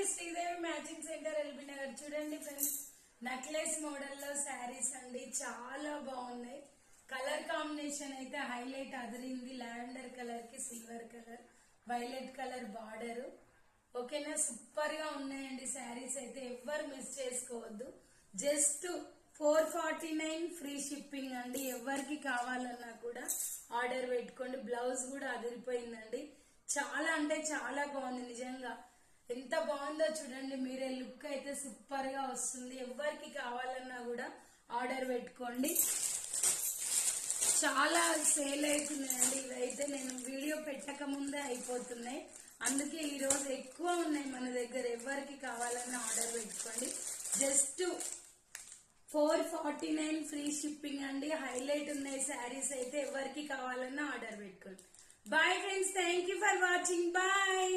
Sridevi matching centre LB Nagar. చూడండి friends, necklace model లో శారీస్ అండి, చాలా బాగున్నాయి. కలర్ కాంబినేషన్ అయితే హైలైట్ అదిరింది. లావెండర్ కలర్ కి silver colour, violet colour border. ఓకేనా, సూపర్ గా ఉన్నాయండి శారీస్ అయితే, ఎవ్వరు మిస్ చేసుకోవద్దు. జస్ట్ 449 ఫ్రీ షిప్పింగ్ అండి. ఎవరికి కావాలన్నా కూడా ఆర్డర్ పెట్టుకోండి. బ్లౌజ్ కూడా అదిరిపోయిందండి. చాలా అంటే చాలా బాగుంది. నిజంగా ఎంత బాగుందో చూడండి మీరే. లుక్ అయితే సూపర్ గా వస్తుంది. ఎవరికి కావాలన్నా కూడా ఆర్డర్ పెట్టుకోండి. చాలా సేల్ అవుతున్నాయండి. ఇవైతే నేను వీడియో పెట్టక ముందే అయిపోతున్నాయి. అందుకే ఈ రోజు ఎక్కువ ఉన్నాయి మన దగ్గర. ఎవరికి కావాలన్నా ఆర్డర్ పెట్టుకోండి. జస్ట్ 449 ఫ్రీ షిప్పింగ్ అండి. హైలైట్ ఉన్నాయి శారీస్ అయితే, ఎవరికి కావాలన్నా ఆర్డర్ పెట్టుకోండి. Bye friends, thank you for watching. Bye.